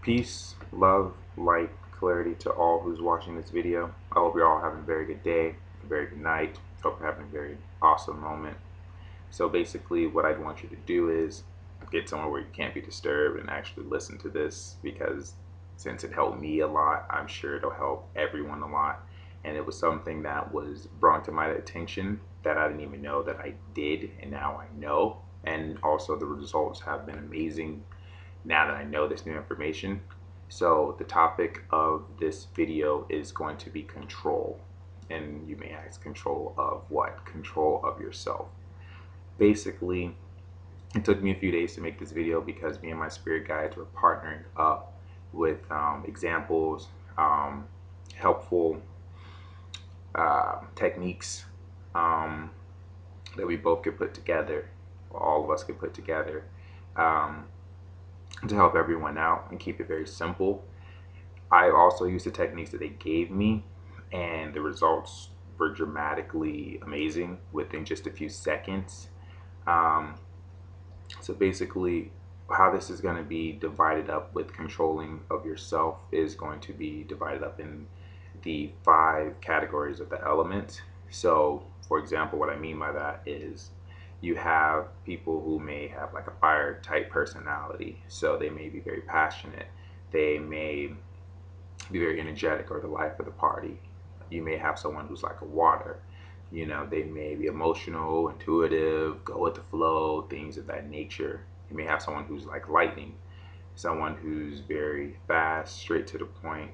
Peace, love, light, clarity to all who's watching this video. I hope you're all having a very good day, a very good night. Hope you're having a very awesome moment. So basically what I'd want you to do is get somewhere where you can't be disturbed and actually listen to this, because since it helped me a lot, I'm sure it'll help everyone a lot. And it was something that was brought to my attention that I didn't even know that I did, and now I know. And also the results have been amazing now that I know this new information. So the topic of this video is going to be control. And you may ask, control of what? Control of yourself. Basically, it took me a few days to make this video because me and my spirit guides were partnering up with examples, helpful techniques that we both could put together, or all of us could put together, um, to help everyone out and keep it very simple. I also used the techniques that they gave me, and the results were dramatically amazing within just a few seconds. Um, so basically, how this is going to be divided up with controlling of yourself is going to be divided up in the 5 categories of the elements. So, for example, what I mean by that is you have people who may have like a fire type personality, so they may be very passionate, they may be very energetic, or the life of the party. You may have someone who's like a water, they may be emotional, intuitive, go with the flow, things of that nature. You may have someone who's like lightning, someone who's very fast, straight to the point,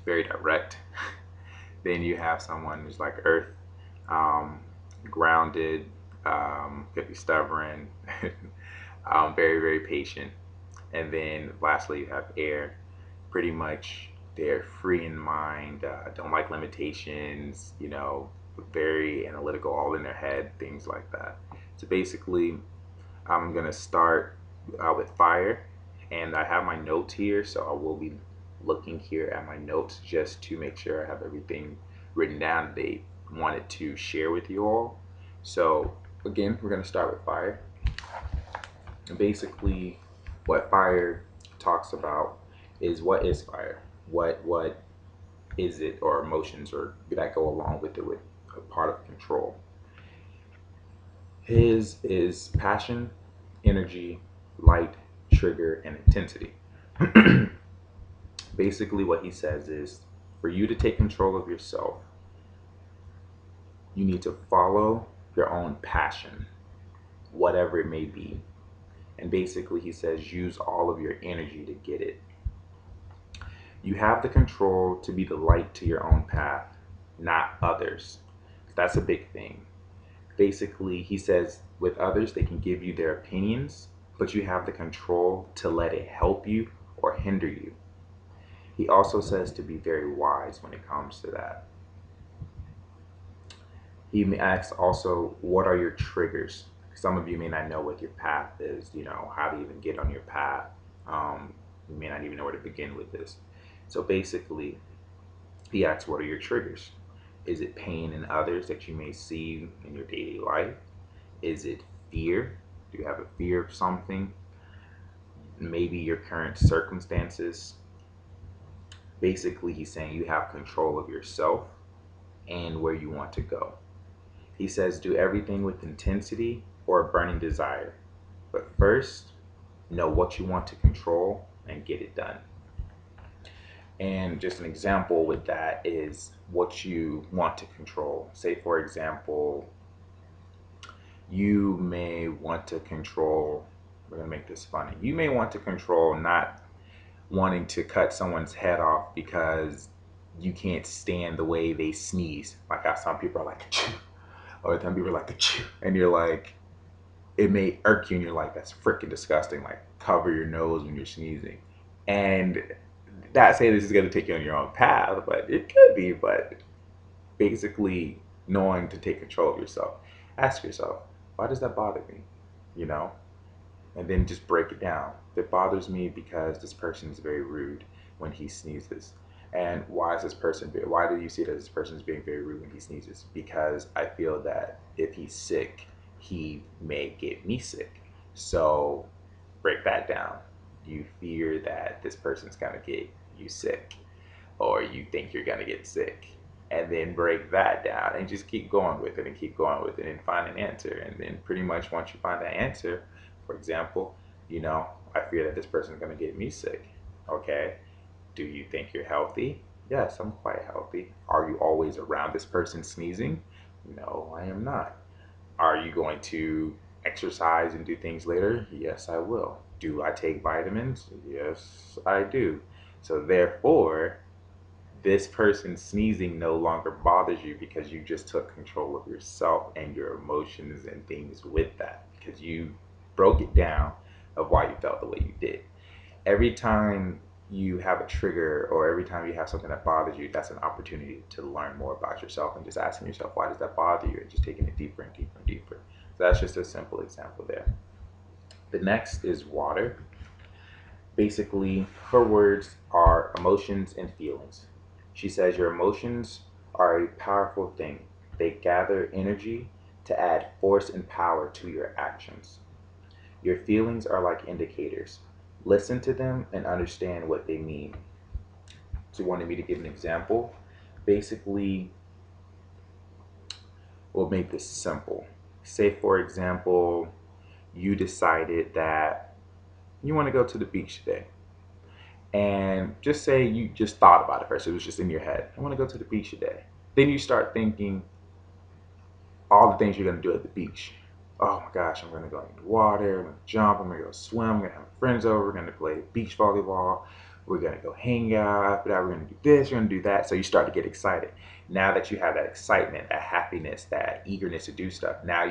very direct. Then you have someone who's like earth, grounded, could be stubborn, very, very patient. And then lastly, you have air. Pretty much they're free in mind, don't like limitations, very analytical, all in their head, things like that. So basically, I'm going to start with fire. And I have my notes here, so I will be looking here at my notes just to make sure I have everything written down they wanted to share with you all. So again, we're going to start with fire. And basically, what fire talks about is, what is fire? What is it, or emotions or that go along with it, with a part of control? His is passion, energy, light, trigger, and intensity. Basically, what he says is, for you to take control of yourself, you need to follow your own passion, whatever it may be. And basically, he says, use all of your energy to get it. You have the control to be the light to your own path, not others. That's a big thing. Basically, he says, with others, they can give you their opinions, but you have the control to let it help you or hinder you. He also says to be very wise when it comes to that. He asks also, what are your triggers? Some of you may not know what your path is, how to even get on your path. You may not even know where to begin with this. So basically, he asks, what are your triggers? Is it pain in others that you may see in your daily life? Is it fear? Do you have a fear of something? Maybe your current circumstances. Basically, he's saying you have control of yourself and where you want to go. He says, do everything with intensity or a burning desire. But first, know what you want to control and get it done. And just an example with that is what you want to control. Say, for example, you may want to control, we're going to make this funny. You may want to control not wanting to cut someone's head off because you can't stand the way they sneeze. Like how some people are like, achoo, or some people are like, achoo, and you're like, it may irk you and you're like, that's freaking disgusting. Like, cover your nose when you're sneezing. And not saying this is going to take you on your own path, but it could be. But basically, knowing to take control of yourself. Ask yourself, why does that bother me? You know? And then just break it down. It bothers me because this person is very rude when he sneezes. And why is this person, why do you see that this person is being very rude when he sneezes? Because I feel that if he's sick, he may get me sick. So break that down. You fear that this person's going to get you sick, or you think you're going to get sick. And then break that down and just keep going with it and keep going with it and find an answer. And then pretty much once you find that answer, for example, I fear that this person's going to get me sick. Okay. Do you think you're healthy? Yes, I'm quite healthy. Are you always around this person sneezing? No, I am not. Are you going to exercise and do things later? Yes, I will. Do I take vitamins? Yes, I do. So therefore, this person sneezing no longer bothers you because you just took control of yourself and your emotions and things with that, because you broke it down of why you felt the way you did. Every time you have a trigger or every time you have something that bothers you, that's an opportunity to learn more about yourself and just asking yourself, why does that bother you? And just taking it deeper and deeper and deeper. So that's just a simple example there. The next is water. Basically, her words are emotions and feelings. She says your emotions are a powerful thing. They gather energy to add force and power to your actions. Your feelings are like indicators. Listen to them and understand what they mean. So, you wanted me to give an example. Basically, we'll make this simple. Say, for example, you decided that you want to go to the beach today. And just say you just thought about it first. It was just in your head. I want to go to the beach today. Then you start thinking all the things you're going to do at the beach. Oh my gosh, I'm going to go in the water. I'm going to jump. I'm going to go swim. I'm going to have friends over. We're going to play beach volleyball. We're going to go hang out. After that, we're going to do this. We're going to do that. So you start to get excited. Now that you have that excitement, that happiness, that eagerness to do stuff, now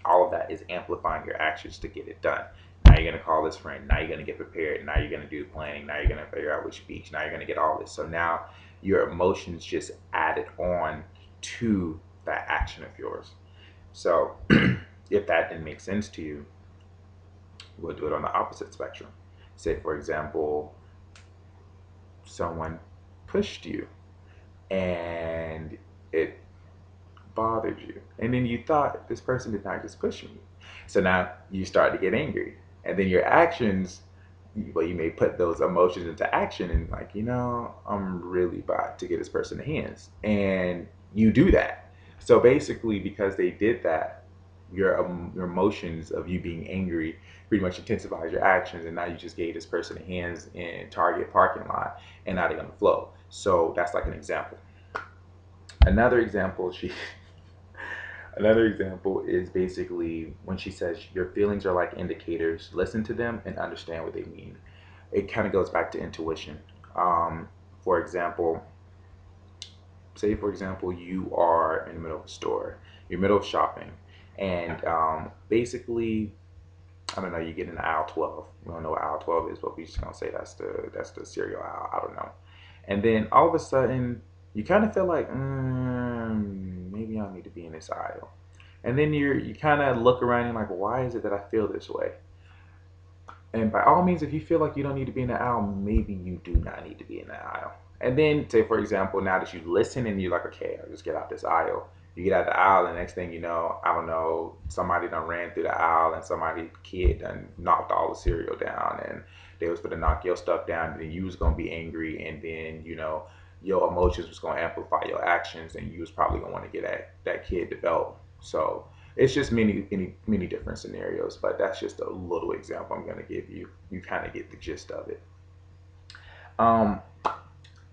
all of that is amplifying your actions to get it done. Now you're going to call this friend. Now you're going to get prepared. Now you're going to do the planning. Now you're going to figure out which beach. Now you're going to get all this. So now your emotions just added on to that action of yours. So if that didn't make sense to you, we'll do it on the opposite spectrum. Say, for example, someone pushed you and it bothered you. And then you thought this person did not just push me. So now you start to get angry. And then your actions, well, you may put those emotions into action and like, I'm really about to get this person the hands. And you do that. So basically, because they did that, your emotions of you being angry pretty much intensifies your actions, and now you just gave this person the hands in Target parking lot, and now they're gonna flow. So that's like an example. Another example, another example is basically when she says your feelings are like indicators. Listen to them and understand what they mean. It kind of goes back to intuition. For example, say for example you are in the middle of a store, you're in the middle of shopping, and basically, I don't know, you get in aisle 12. We don't know what aisle 12 is, but we just gonna say that's the cereal aisle. I don't know. And then all of a sudden, you kind of feel like, maybe I need to be in this aisle. And then you kind of look around and you're like, why is it that I feel this way? And by all means, if you feel like you don't need to be in the aisle, maybe you do not need to be in the aisle. And then, say for example, now that you listen and you're like, okay, I'll just get out this aisle. You get out the aisle, and the next thing you know, I don't know, somebody done ran through the aisle, and somebody kid done knocked all the cereal down, and they was gonna knock your stuff down, and then you was gonna be angry, and then your emotions was gonna amplify your actions, and you was probably gonna want to get that kid developed. So it's just many different scenarios, but that's just a little example I'm gonna give you. You kind of get the gist of it. Um,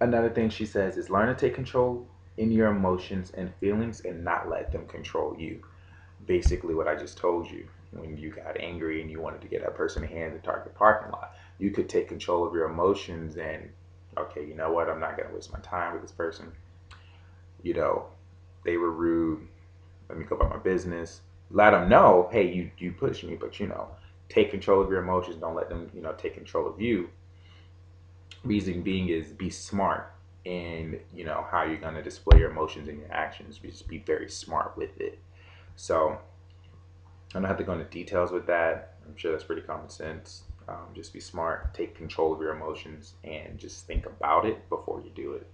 Another thing she says is learn to take control in your emotions and feelings and not let them control you. Basically, what I just told you, when you got angry and you wanted to get that person a hand in the Target parking lot, you could take control of your emotions and, okay, you know what? I'm not going to waste my time with this person. You know, they were rude. Let me go about my business. Let them know, hey, you pushed me, but take control of your emotions. Don't let them, take control of you. Reason being is be smart in how you're going to display your emotions and your actions. Just be very smart with it. So I don't have to go into details with that. I'm sure that's pretty common sense. Just be smart, take control of your emotions, and just think about it before you do it.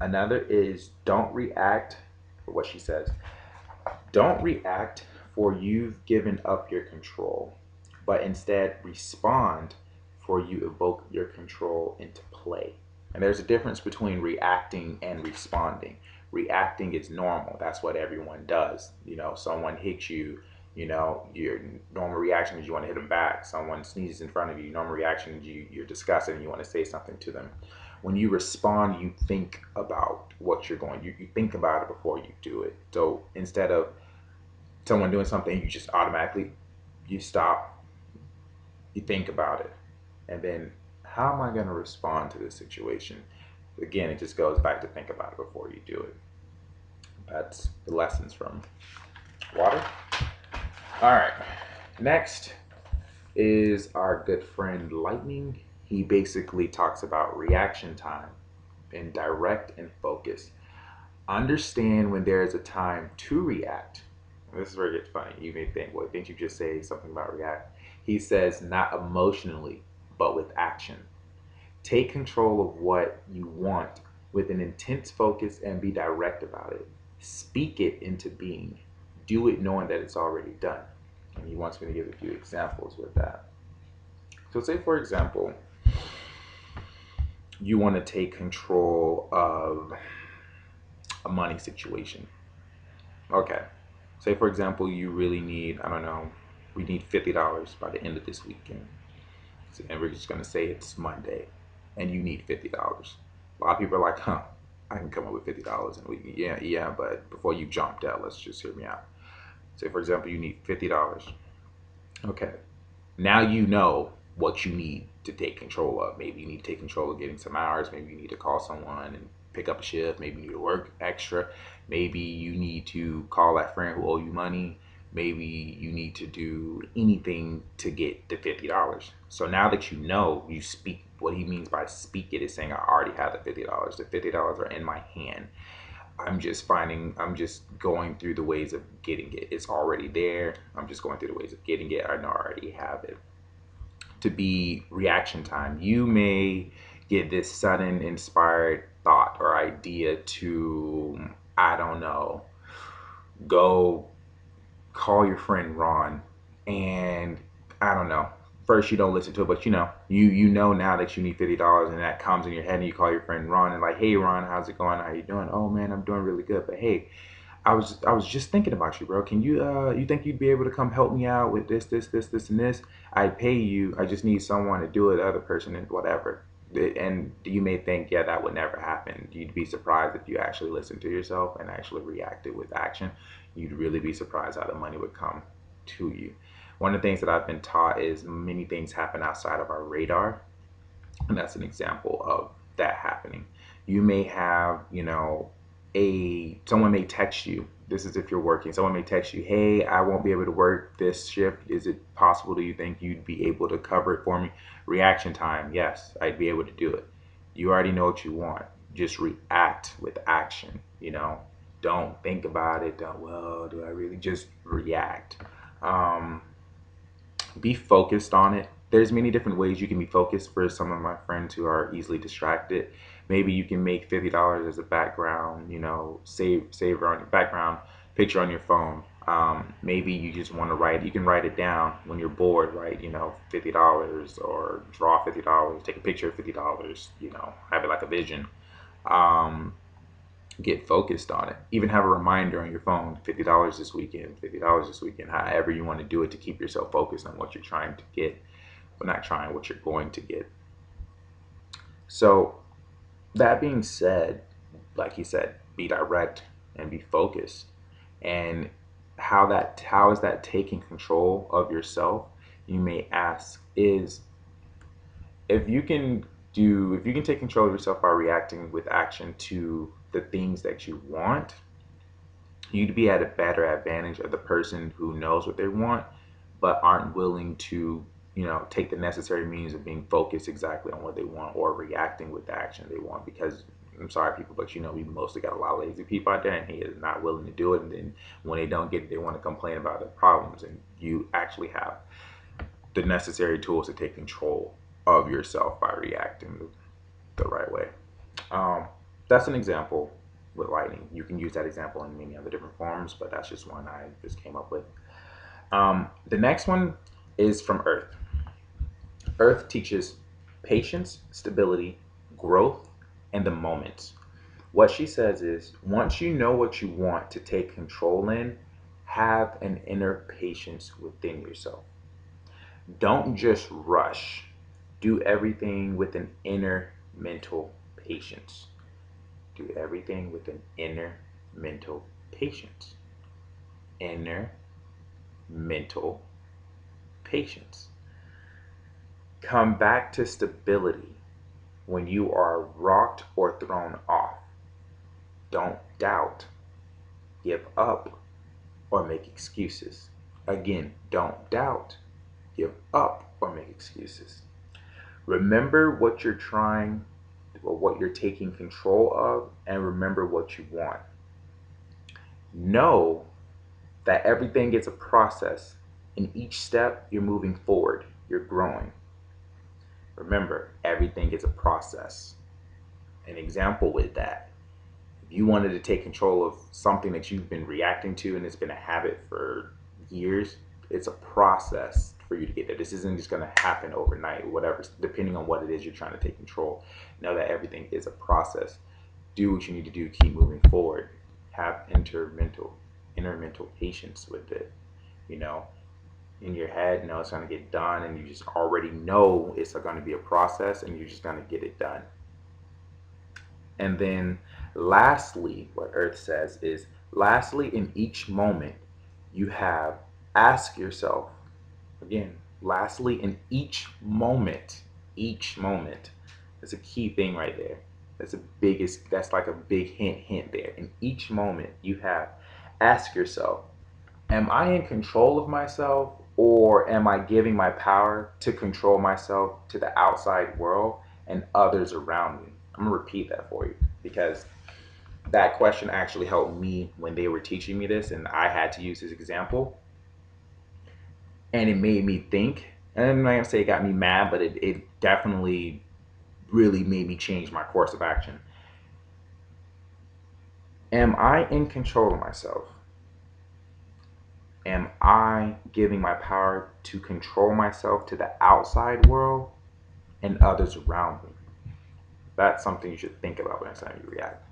Another is don't react for what she says. Don't react for you've given up your control, but instead respond before you evoke your control into play. And there's a difference between reacting and responding. Reacting is normal. That's what everyone does. Someone hits you, your normal reaction is you want to hit them back. Someone sneezes in front of you, normal reaction is you're disgusted and you want to say something to them. When you respond, you think about what you're going. You think about it before you do it. So instead of someone doing something, you just automatically you stop, you think about it, and then how am I going to respond to this situation? Again, it just goes back to think about it before you do it. That's the lessons from water. All right, next is our good friend Lightning. He basically talks about reaction time and direct and focus. Understand when there is a time to react. And this is where it gets funny. You may think, well, didn't you just say something about react? He says, not emotionally, but with action. Take control of what you want with an intense focus and be direct about it. Speak it into being. Do it knowing that it's already done. And he wants me to give a few examples with that. So say, for example, you want to take control of a money situation. Okay. Say, for example, you really need, I don't know, we need $50 by the end of this weekend. And we're just going to say it's Monday and you need $50. A lot of people are like, I can come up with $50 in a week. Yeah, but before you jump out, let's just hear me out. Say, for example, you need $50. Okay. Now you know what you need to take control of. Maybe you need to take control of getting some hours. Maybe you need to call someone and pick up a shift. Maybe you need to work extra. Maybe you need to call that friend who owe you money. Maybe you need to do anything to get the $50. So now that you know, you speak. What he means by speak it is saying I already have the $50. The $50 are in my hand. I'm just going through the ways of getting it. It's already there. I'm just going through the ways of getting it. I know I already have it. To be reaction time, you may get this sudden inspired thought or idea to, I don't know, go call your friend Ron, and I don't know. First, you don't listen to it, but you know now that you need $50, and that comes in your head, and you call your friend Ron and like, hey Ron, how's it going? How you doing? Oh man, I'm doing really good. But hey, I was just thinking about you, bro. Can you think you'd be able to come help me out with this, and this? I pay you. I just need someone to do it. The other person and whatever. And you may think, yeah, that would never happen. You'd be surprised if you actually listened to yourself and actually reacted with action. You'd really be surprised how the money would come to you. One of the things that I've been taught is many things happen outside of our radar, and that's an example of that happening. You may have, someone may text you. This is if you're working. Someone may text you, hey, I won't be able to work this shift. Is it possible? Do you think you'd be able to cover it for me? Reaction time, yes, I'd be able to do it. You already know what you want. Just react with action. Don't think about it. Well, do I really? Just react. Be focused on it. There's many different ways you can be focused. For some of my friends who are easily distracted, maybe you can make $50 as a background, save on your background picture on your phone. Maybe you just want to write. You can write it down when you're bored, right? $50, or draw $50, take a picture of $50, have it like a vision. Get focused on it. Even have a reminder on your phone, $50 this weekend, $50 this weekend, however you want to do it to keep yourself focused on what you're trying to get, but not trying what you're going to get. So that being said, like he said, be direct and be focused. And how is that taking control of yourself? You may ask, is if you can take control of yourself by reacting with action to the things that you want, you'd be at a better advantage of the person who knows what they want but aren't willing to take the necessary means of being focused exactly on what they want or reacting with the action they want. Because I'm sorry people, but we mostly got a lot of lazy people out there, and he is not willing to do it, and then when they don't get it, they want to complain about the problems. And you actually have the necessary tools to take control of yourself by reacting the right way. That's an example with lightning. You can use that example in many other different forms, but that's just one I just came up with. The next one is from Earth. Earth teaches patience, stability, growth, and the moment. What she says is once you know what you want to take control in, have an inner patience within yourself. Don't just rush. Do everything with an inner mental patience. Do everything with an inner mental patience. Inner mental patience. Come back to stability when you are rocked or thrown off. Don't doubt, give up, or make excuses. Again, don't doubt, give up, or make excuses. Remember what you're trying or what you're taking control of, and remember what you want. Know that everything is a process. In each step, you're moving forward, you're growing. Remember, everything is a process. An example with that, if you wanted to take control of something that you've been reacting to and it's been a habit for years, it's a process for you to get there. This isn't just going to happen overnight, whatever, depending on what it is you're trying to take control. Know that everything is a process. Do what you need to do, keep moving forward. Have inner mental patience with it. You know, in your head, know it's going to get done, and you just already know it's going to be a process, and you're just going to get it done. And then, lastly, what Earth says is, lastly, in each moment, you have ask yourself, again, lastly, in each moment, that's a key thing right there. That's like a big hint there. In each moment, you have ask yourself, am I in control of myself, or am I giving my power to control myself to the outside world and others around me? I'm gonna repeat that for you because that question actually helped me when they were teaching me this, and I had to use this example, and it made me think. And I'm not gonna say it got me mad, but it definitely really made me change my course of action. Am I in control of myself? Am I giving my power to control myself to the outside world and others around me? That's something you should think about next time you react.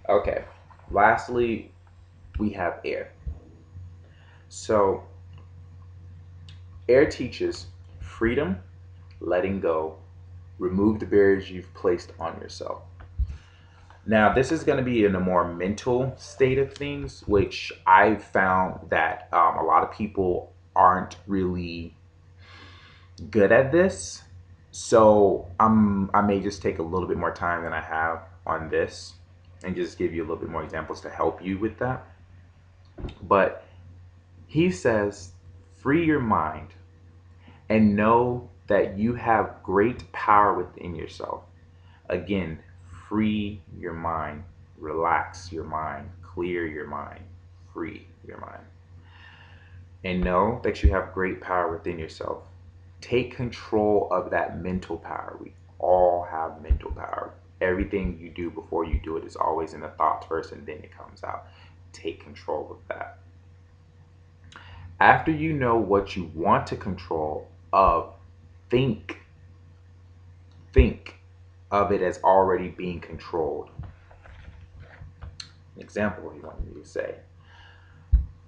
Okay, lastly, we have air. So, air teaches freedom, letting go, remove the barriers you've placed on yourself. Now, this is going to be in a more mental state of things, which I've found that a lot of people aren't really good at this. So I may just take a little bit more time than I have on this and just give you a little bit more examples to help you with that. But he says, free your mind and know that you have great power within yourself. Again, free your mind, relax your mind, clear your mind, free your mind. And know that you have great power within yourself. Take control of that mental power. We all have mental power. Everything you do before you do it is always in the thoughts first and then it comes out. Take control of that. After you know what you want to control of, think of it as already being controlled. An example he wanted me to say.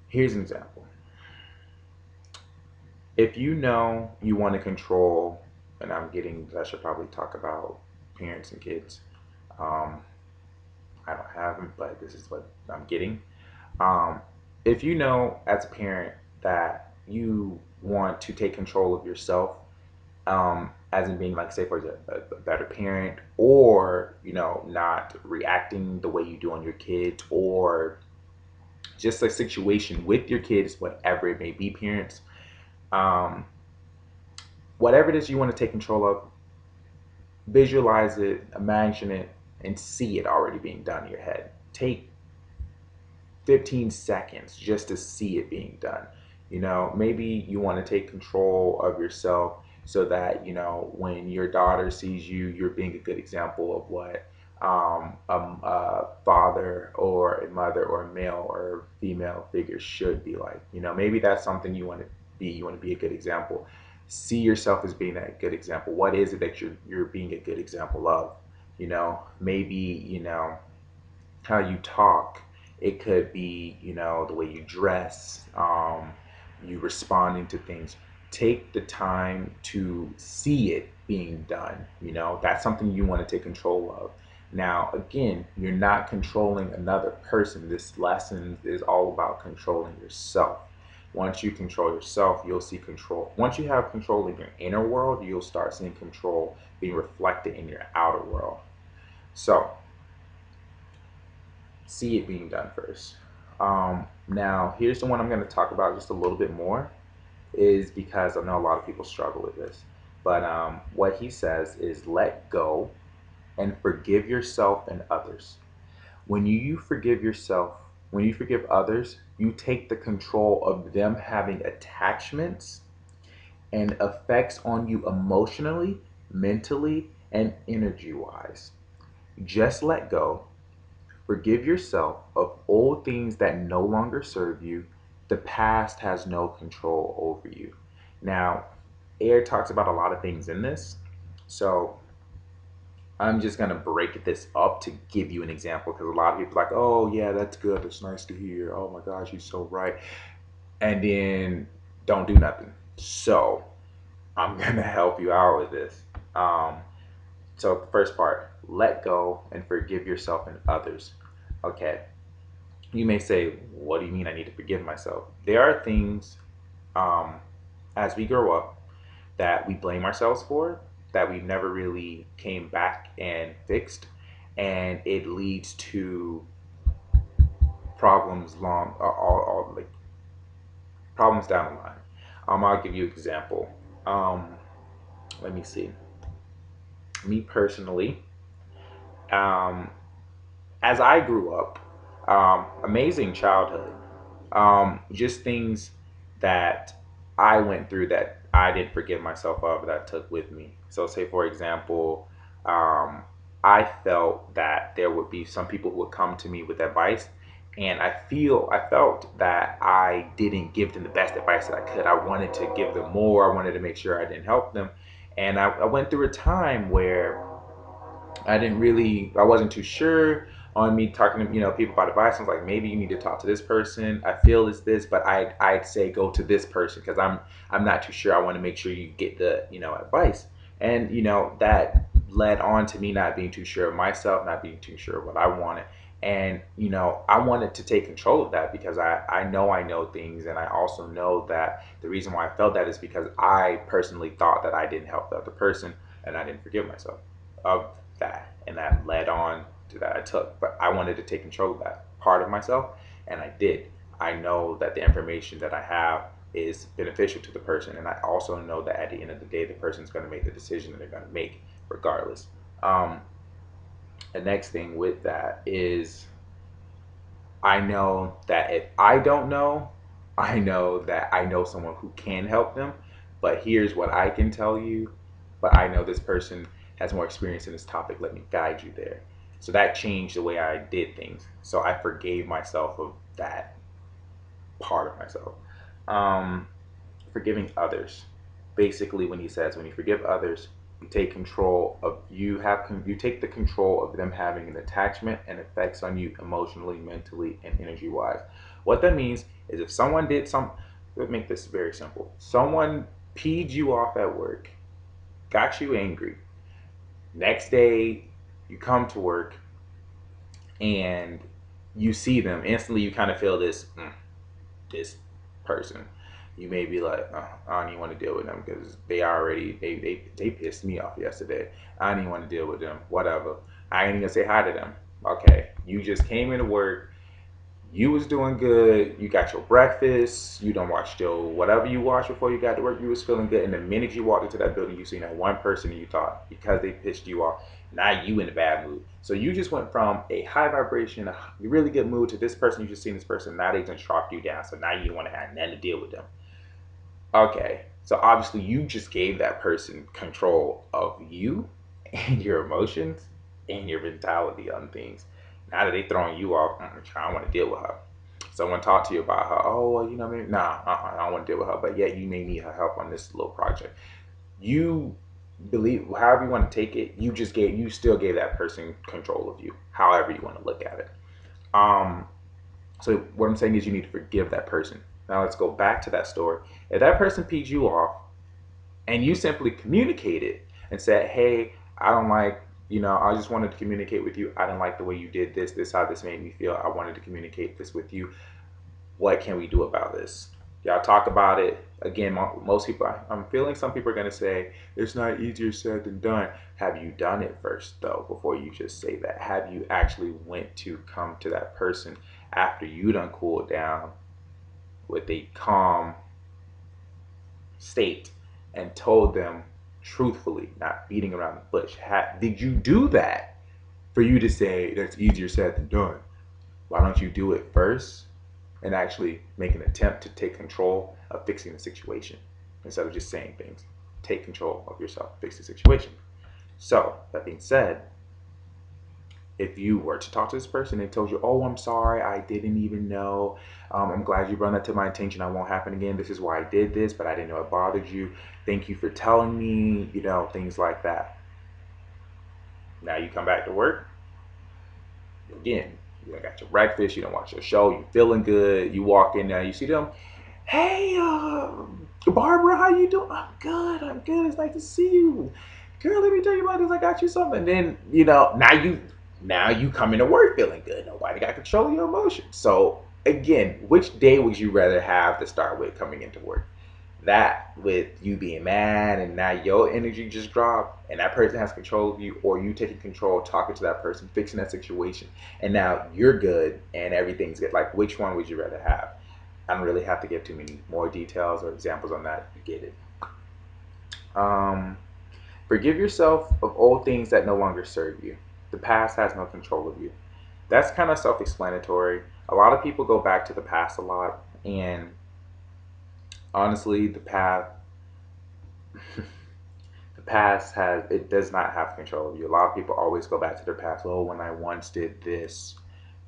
Here's an example. If you know you want to control, and I should probably talk about parents and kids. I don't have them, but this is what I'm getting. Um, if you know as a parent that you want to take control of yourself, as in being like, say, for a better parent, or not reacting the way you do on your kids, or just a situation with your kids, whatever it may be, parents, um, whatever it is you want to take control of, visualize it, imagine it, and see it already being done in your head. Take 15 seconds just to see it being done. Maybe you want to take control of yourself so that, when your daughter sees you, you're being a good example of what a father or a mother or a male or female figure should be like. Maybe that's something you want to be. You want to be a good example. See yourself as being that good example. What is it that you're being a good example of? Maybe, how you talk. It could be, the way you dress, you responding to things. Take the time to see it being done. That's something you want to take control of. Now, again, you're not controlling another person. This lesson is all about controlling yourself. Once you control yourself, you'll see control. Once you have control in your inner world, you'll start seeing control being reflected in your outer world. So, see it being done first. Now, here's the one I'm going to talk about just a little bit more, is because I know a lot of people struggle with this. But what he says is let go and forgive yourself and others. When you forgive yourself, when you forgive others, you take the control of them having attachments and effects on you emotionally, mentally, and energy wise. Just let go. Forgive yourself of old things that no longer serve you. The past has no control over you. Now, Air talks about a lot of things in this. So I'm just going to break this up to give you an example, because a lot of people are like, oh, yeah, that's good. That's nice to hear. Oh my gosh, you're so right. And then don't do nothing. So I'm going to help you out with this. So, the first part, let go and forgive yourself and others. Okay, you may say, what do you mean I need to forgive myself? There are things, um, as we grow up, that we blame ourselves for, that we never really came back and fixed, and it leads to problems like problems down the line. I'll give you an example. Let me see. Me personally, um, as I grew up, amazing childhood. Just things that I went through that I didn't forgive myself of, that I took with me. So, say for example, I felt that there would be some people who would come to me with advice, and I felt that I didn't give them the best advice that I could. I wanted to give them more. I wanted to make sure I didn't help them, and I went through a time where I wasn't too sure on me talking to, people about advice. I was like, maybe you need to talk to this person. I feel it's this, but I'd say go to this person because I'm not too sure. I want to make sure you get the, advice. And, that led on to me not being too sure of myself, not being too sure of what I wanted. And, I wanted to take control of that because I know things. And I also know that the reason why I felt that is because I personally thought that I didn't help the other person, and I didn't forgive myself of that, and that led on to that I took. But I wanted to take control of that part of myself, and I did. I know that the information that I have is beneficial to the person, and I also know that at the end of the day, the person's going to make the decision that they're going to make regardless. Um, the next thing with that is I know that if I don't know, I know that I know someone who can help them. But here's what I can tell you. But I know this person has more experience in this topic. Let me guide you there. So that changed the way I did things. So I forgave myself of that part of myself. Um, Forgiving others. Basically, when he says when you forgive others, you take control of you take the control of them having an attachment and effects on you emotionally, mentally, and energy wise. What that means is if someone did some, let's make this very simple. Someone peed you off at work, got you angry. Next day, you come to work and you see them instantly. You kind of feel this person. You may be like, oh, I don't even want to deal with them because they pissed me off yesterday. I don't even want to deal with them. Whatever. I ain't even gonna say hi to them. Okay, you just came into work. You was doing good. You got your breakfast. You don't watch your whatever you watched before you got to work. You was feeling good, and the minute you walked into that building, you seen that one person, and you thought because they pissed you off, now you in a bad mood. So you just went from a high vibration, a really good mood, to this person you just seen this person. Now they just dropped you down. So now you don't want to have nothing to deal with them. Okay, so obviously you just gave that person control of you and your emotions and your mentality on things. Now that they throwing you off, I don't want to deal with her. Someone talked to you about her. Oh, well, maybe, nah, I don't want to deal with her. But yet you may need her help on this little project. You believe, however you want to take it, you still gave that person control of you, however you want to look at it. Um, so what I'm saying is you need to forgive that person. Now let's go back to that story. If that person peed you off and you simply communicated and said, hey, I don't like, I just wanted to communicate with you. I didn't like the way you did this, how this made me feel. I wanted to communicate this with you. What can we do about this? Y'all talk about it. Again, most people, I'm feeling some people are going to say, it's not easier said than done. Have you done it first, though, before you just say that? Have you actually went to come to that person after you done cooled down with a calm state and told them truthfully, not beating around the bush? Did you do that for you to say that's easier said than done? Why don't you do it first and actually make an attempt to take control of fixing the situation instead of just saying things? Take control of yourself, fix the situation. So, that being said, if you were to talk to this person and told you, oh, I'm sorry, I didn't even know. I'm glad you brought that to my attention. I won't happen again. This is why I did this, but I didn't know it bothered you. Thank you for telling me, things like that. Now you come back to work. Again, you got your breakfast, you don't watch your show, you feeling good. You walk in there, you see them. Hey, Barbara, how you doing? I'm good. I'm good. It's nice to see you. Girl, let me tell you about this. I got you something. Then now you come into work feeling good. Nobody got control of your emotions. So again, which day would you rather have to start with coming into work? That with you being mad and now your energy just dropped and that person has control of you, or you taking control, talking to that person, fixing that situation, and now you're good and everything's good. Like, which one would you rather have? I don't really have to give too many more details or examples on that. You get it. Um, Forgive yourself of old things that no longer serve you. The past has no control of you. That's kind of self explanatory. A lot of people go back to the past a lot, and honestly, the past it does not have control of you. A lot of people always go back to their past. Oh, when I once did this,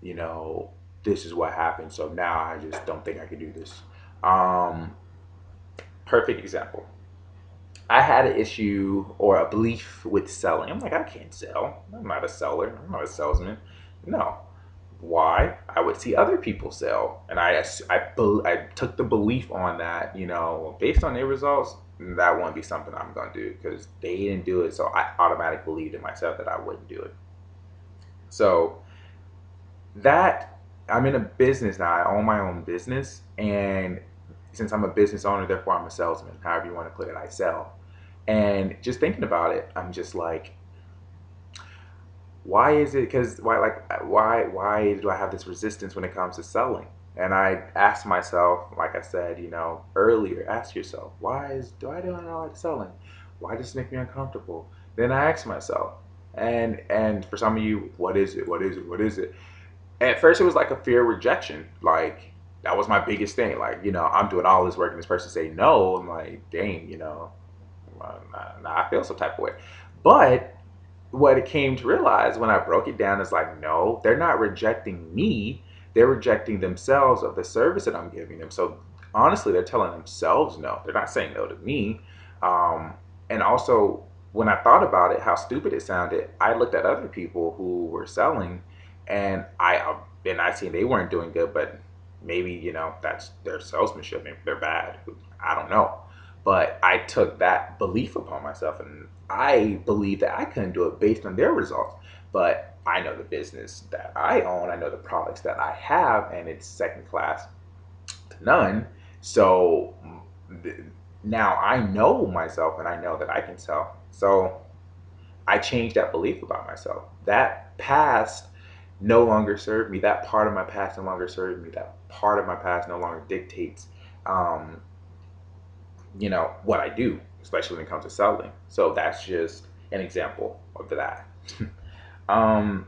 you know, this is what happened. So now I just don't think I can do this. Um, Perfect example. I had an issue or a belief with selling. I'm like, I can't sell. I'm not a seller. I'm not a salesman. No. Why? I would see other people sell, and I took the belief on that. Based on their results, that won't be something I'm gonna do because they didn't do it. So I automatically believed in myself that I wouldn't do it. So that I'm in a business now. I own my own business, and since I'm a business owner, therefore I'm a salesman. However you want to put it, I sell. And just thinking about it, I'm just like, why is it? Because why do I have this resistance when it comes to selling? And I asked myself, like I said, earlier, ask yourself, do I not like selling? Why does it make me uncomfortable? Then I asked myself, and for some of you, what is it? What is it? What is it? At first, it was like a fear of rejection. Like, that was my biggest thing. Like, I'm doing all this work and this person say no. I'm like, dang, I feel some type of way. But what it came to realize when I broke it down is like, no, they're not rejecting me. They're rejecting themselves of the service that I'm giving them. So honestly, they're telling themselves no. They're not saying no to me. And also, when I thought about it, how stupid it sounded, I looked at other people who were selling, and I seen they weren't doing good, but maybe that's their salesmanship. Maybe they're bad. I don't know. But I took that belief upon myself, and I believe that I couldn't do it based on their results. But I know the business that I own, I know the products that I have, and it's second class to none. So now I know myself, and I know that I can sell. So I changed that belief about myself. That past no longer served me. That part of my past no longer served me. That part of my past no longer dictates um, what I do, especially when it comes to selling. So that's just an example of that. um,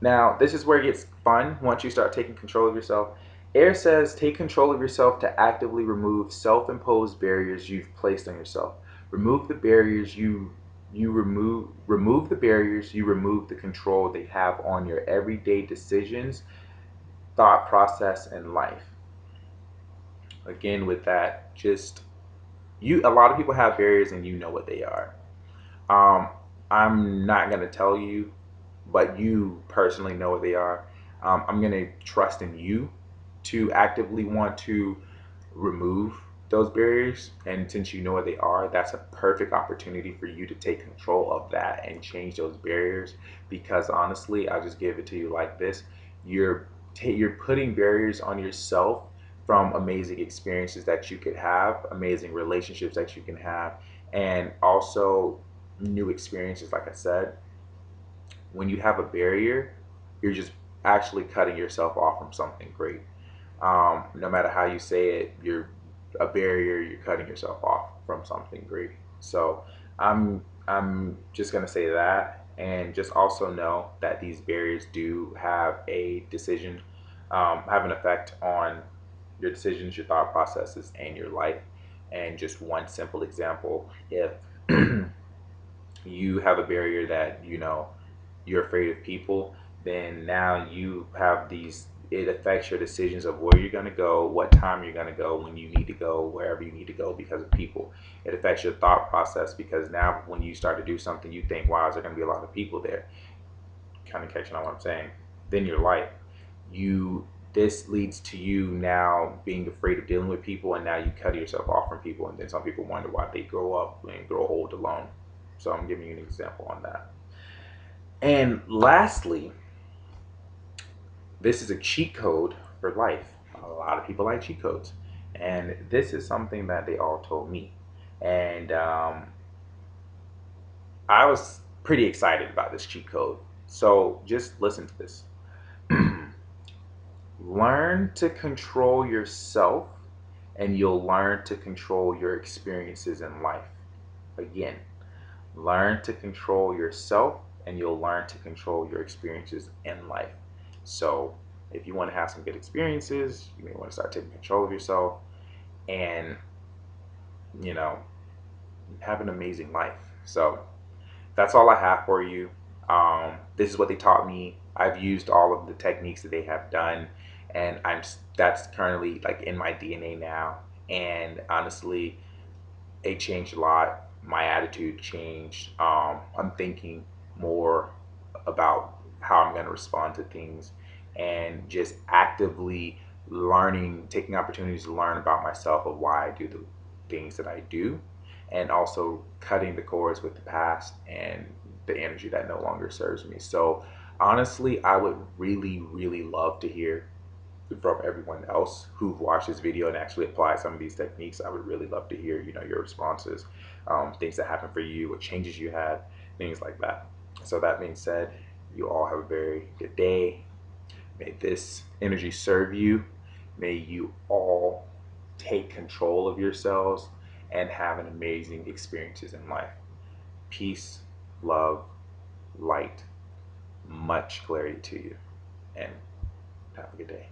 Now, this is where it gets fun once you start taking control of yourself. Air says, take control of yourself to actively remove self-imposed barriers you've placed on yourself. Remove the barriers you remove the barriers you remove the control they have on your everyday decisions thought process in life. Again, with that, just a lot of people have barriers and you know what they are. Um, I'm not going to tell you, but you personally know what they are. I'm going to trust in you to actively want to remove those barriers. And since you know what they are, that's a perfect opportunity for you to take control of that and change those barriers. Because honestly, I'll just give it to you like this: you're putting barriers on yourself from amazing experiences that you could have, amazing relationships that you can have, and also new experiences. Like I said, when you have a barrier, you're just actually cutting yourself off from something great. No matter how you say it, you're a barrier. You're cutting yourself off from something great. So I'm just gonna say that, and just also know that these barriers do have a decision, have an effect on your decisions, your thought processes, and your life. And just one simple example: if you have a barrier that you're afraid of people, then now you have these, it affects your decisions of where you're going to go, what time you're going to go, when you need to go, wherever you need to go because of people. It affects your thought process because now when you start to do something, you think, wow, is there going to be a lot of people there? Kind of catching on what I'm saying. Then your life, you this leads to you now being afraid of dealing with people, and now you cut yourself off from people, and then some people wonder why they grow up and grow old alone. So I'm giving you an example on that. And lastly, this is a cheat code for life. A lot of people like cheat codes. And this is something that they all told me. And I was pretty excited about this cheat code. So just listen to this. Learn to control yourself, and you'll learn to control your experiences in life. Again, learn to control yourself, and you'll learn to control your experiences in life. So if you want to have some good experiences, you may want to start taking control of yourself and, you know, have an amazing life. So that's all I have for you. This is what they taught me. I've used all of the techniques that they have done, and that's currently like in my DNA now. And honestly, it changed a lot. My attitude changed. I'm thinking more about how I'm going to respond to things, and just actively learning, taking opportunities to learn about myself of why I do the things that I do, and also cutting the cords with the past and the energy that no longer serves me. So honestly, I would really, really love to hear from everyone else who watched this video and actually applied some of these techniques. I would really love to hear, your responses, things that happened for you, what changes you had, things like that. So that being said, you all have a very good day. May this energy serve you. May you all take control of yourselves and have an amazing experiences in life. Peace, love, light, much clarity to you, and have a good day.